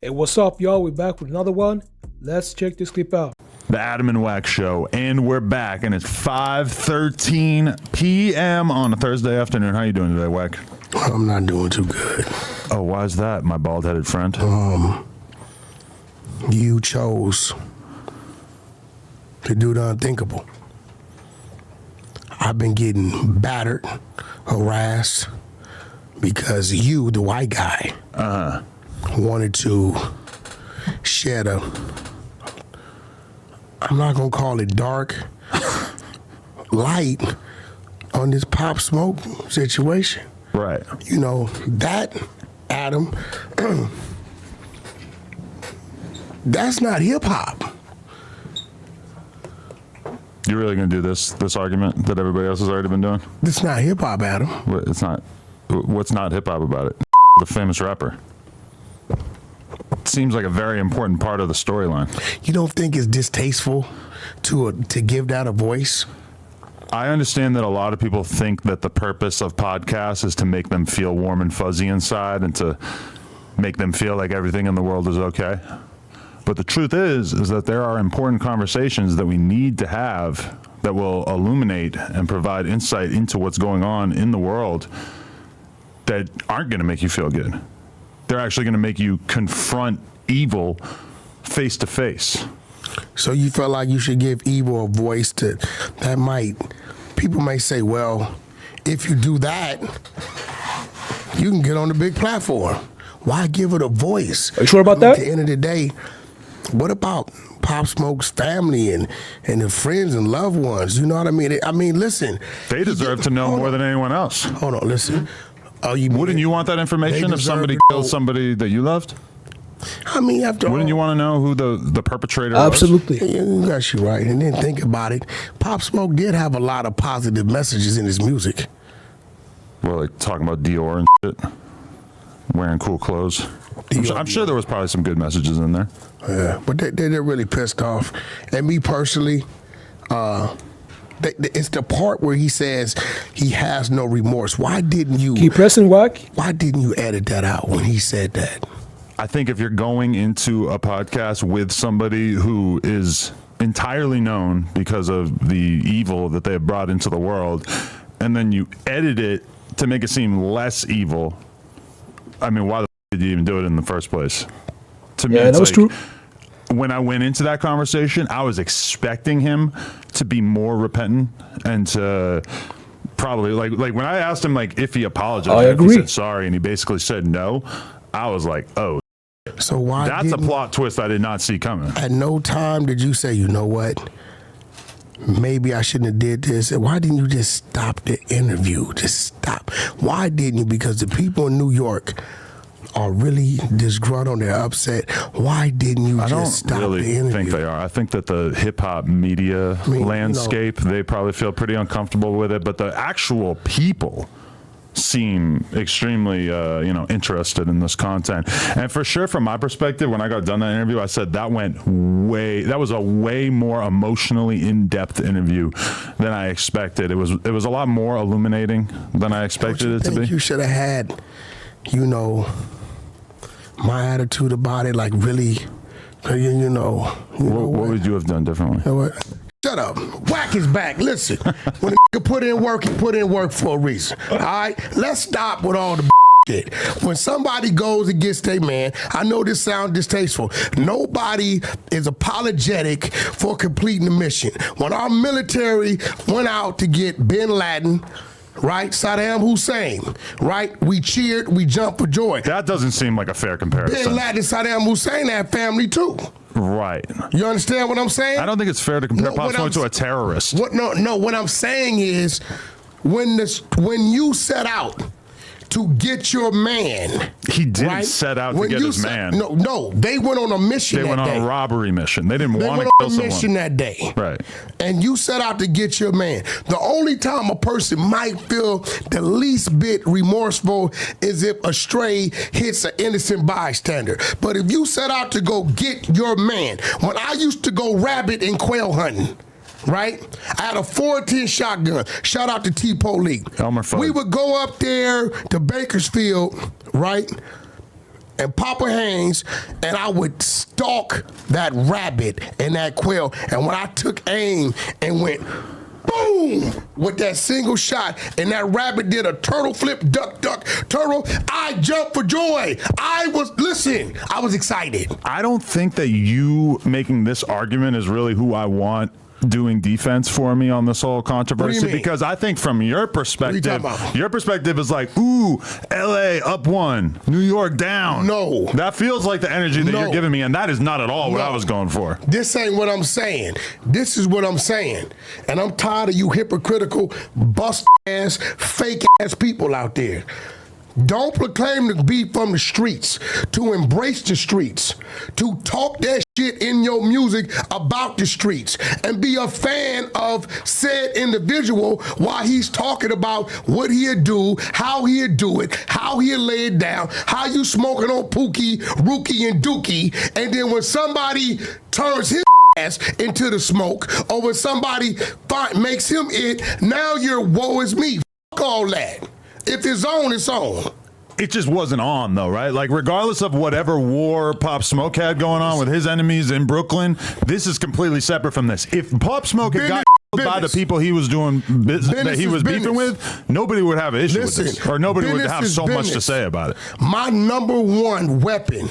Hey, what's up, y'all? We're back with another one. Let's check this clip out. The Adam and Wack Show, and we're back, and it's 5:13 p.m. on a Thursday afternoon. How you doing today, Wack? I'm not doing too good. Oh, why is that, my bald-headed friend? You chose to do the unthinkable. I've been getting battered, harassed, because you, the white guy, wanted to shed a, I'm not gonna call it dark, light on this Pop Smoke situation. Right. You know, that, Adam, that's not hip hop. You really gonna do this argument that everybody else has already been doing? It's not hip hop, Adam. It's not. What's not hip hop about it? The famous rapper. Seems like a very important part of the storyline. You don't think it's distasteful to give that a voice? I understand that a lot of people think that the purpose of podcasts is to make them feel warm and fuzzy inside and to make them feel like everything in the world is okay. But the truth is that there are important conversations that we need to have that will illuminate and provide insight into what's going on in the world that aren't going to make you feel good. They're actually going to make you confront evil face to face. So you feel like you should give evil a voice that people may say, well, if you do that, you can get on the big platform. Why give it a voice? Are you sure about that? At the end of the day, what about Pop Smoke's family and the friends and loved ones? You know what I mean? I mean, listen. They deserve to know more than anyone else. Hold on, listen. Wouldn't you want that information if somebody killed somebody that you loved? I mean, after wouldn't you want to know who the perpetrator was? Absolutely. You got you right. And then think about it. Pop Smoke did have a lot of positive messages in his music. Well, like talking about Dior and shit, wearing cool clothes. I'm sure there was probably some good messages in there. Yeah, but they're really pissed off. And me personally, it's the part where he says he has no remorse. Why didn't you keep pressing, Wack? Why didn't you edit that out when he said that? I think if you're going into a podcast with somebody who is entirely known because of the evil that they have brought into the world, and then you edit it to make it seem less evil, I mean, why the did you even do it in the first place? To me, yeah, that was true. When I went into that conversation, I was expecting him to be more repentant and to probably like when I asked him like if he apologized, I agree. He said sorry, and he basically said no. I was like, oh. So why? That's a plot twist I did not see coming. At no time did you say, you know what? Maybe I shouldn't have did this. Why didn't you just stop the interview? Just stop. Why didn't you? Because the people in New York are really disgruntled. They're upset. Why didn't you just stop the interview? I don't really think they are. I think that the hip-hop media landscape, they probably feel pretty uncomfortable with it, but the actual people seem extremely interested in this content. And for sure, from my perspective, when I got done that interview, I said that was a way more emotionally in-depth interview than I expected. It was a lot more illuminating than I expected it to be. You should have had, my attitude about it, like really, what would you have done differently? You know what? Shut up. Wack is back. Listen, when a nigga put in work, he put in work for a reason. All right? Let's stop with all the shit. When somebody goes and gets their man, I know this sounds distasteful. Nobody is apologetic for completing the mission. When our military went out to get Bin Laden, right, Saddam Hussein, right, we cheered, we jumped for joy. That doesn't seem like a fair comparison. Bin Laden, Saddam Hussein had family too. Right. You understand what I'm saying? I don't think it's fair to compare Pop Smoke to a terrorist. What I'm saying is when you set out to get your man. He didn't set out to get his man. No, they went on a mission that day. They went on a robbery mission. They didn't want to kill someone. They went on a mission that day. Right. And you set out to get your man. The only time a person might feel the least bit remorseful is if a stray hits an innocent bystander. But if you set out to go get your man, when I used to go rabbit and quail hunting, right? I had a 410 shotgun. Shout out to T-Police. Elmer Fudd. We would go up there to Bakersfield, right? and Papa Haynes, and I would stalk that rabbit and that quail. And when I took aim and went boom with that single shot, and that rabbit did a turtle flip, duck, duck, turtle, I jumped for joy. I was excited. I don't think that you making this argument is really who I want doing defense for me on this whole controversy, because I think from your perspective, your perspective is like, ooh, LA up 1, New York down. No. That feels like the energy that you're giving me, and that is not at all what I was going for. This ain't what I'm saying. This is what I'm saying. And I'm tired of you hypocritical, bust-ass, fake-ass people out there. Don't proclaim to be from the streets, to embrace the streets, to talk that shit in your music about the streets, and be a fan of said individual while he's talking about what he'd do, how he'd do it, how he'd lay it down, how you smoking on Pookie, Rookie, and Dookie, and then when somebody turns his ass into the smoke, or when somebody makes him it, now you're woe is me. Fuck all that. If it's on, it's on. It just wasn't on, though, right? Like, regardless of whatever war Pop Smoke had going on with his enemies in Brooklyn, this is completely separate from this. If Pop Smoke had got by the people he was doing business that he was beefing with, nobody would have an issue with this, or nobody would have so much to say about it. My #1 weapon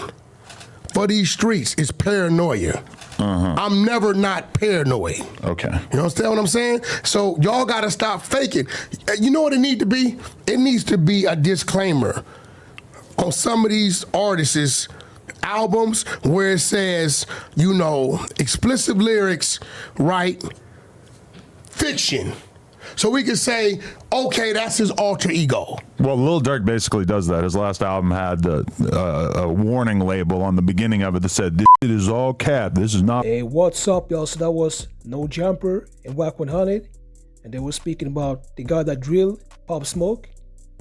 for these streets is paranoia. I'm never not paranoid. Okay. You understand what I'm saying? So y'all got to stop faking. You know what it needs to be? It needs to be a disclaimer on some of these artists' albums where it says, you know, explicit lyrics, right? Fiction. So we can say, okay, that's his alter ego. Well, Lil Durk basically does that. His last album had a warning label on the beginning of it that said, "This shit is all cap. This is not." Hey, what's up, y'all? So that was No Jumper and Wack100, and they were speaking about the guy that drilled Pop Smoke,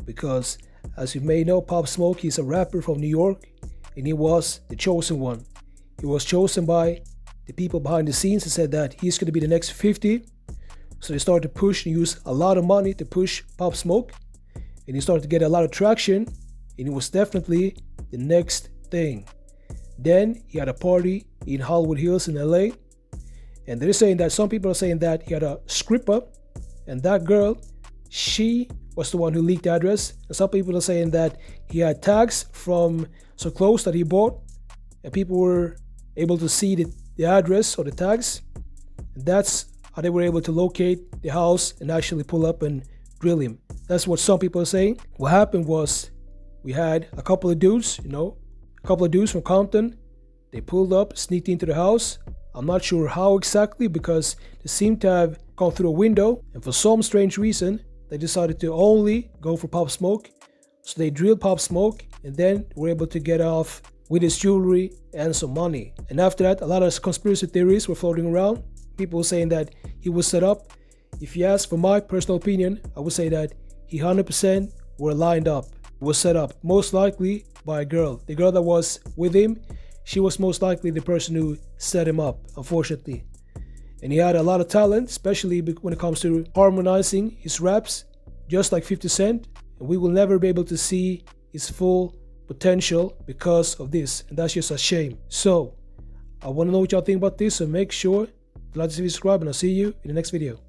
because as you may know, Pop Smoke, he's a rapper from New York, and he was the chosen one. He was chosen by the people behind the scenes and said that he's going to be the next 50. So they started to push and use a lot of money to push Pop Smoke, and he started to get a lot of traction, and it was definitely the next thing. Then he had a party in Hollywood Hills in LA, and they're saying that some people are saying that he had a script up, and that girl, she was the one who leaked the address. And some people are saying that he had tags from some clothes that he bought, and people were able to see the address or the tags, and that's how they were able to locate the house and actually pull up and drill him. That's what some people are saying. What happened was, we had a couple of dudes, from Compton. They pulled up, sneaked into the house. I'm not sure how exactly, because they seemed to have gone through a window, and for some strange reason, they decided to only go for Pop Smoke. So they drilled Pop Smoke, and then were able to get off with his jewelry and some money. And after that, a lot of conspiracy theories were floating around. People were saying that he was set up. If you ask for my personal opinion, I would say that he 100% were lined up, was set up, most likely by a girl. The girl that was with him, she was most likely the person who set him up, unfortunately. And he had a lot of talent, especially when it comes to harmonizing his raps, just like 50 Cent. And we will never be able to see his full potential because of this. And that's just a shame. So, I want to know what y'all think about this, so make sure to like this video, subscribe, and I'll see you in the next video.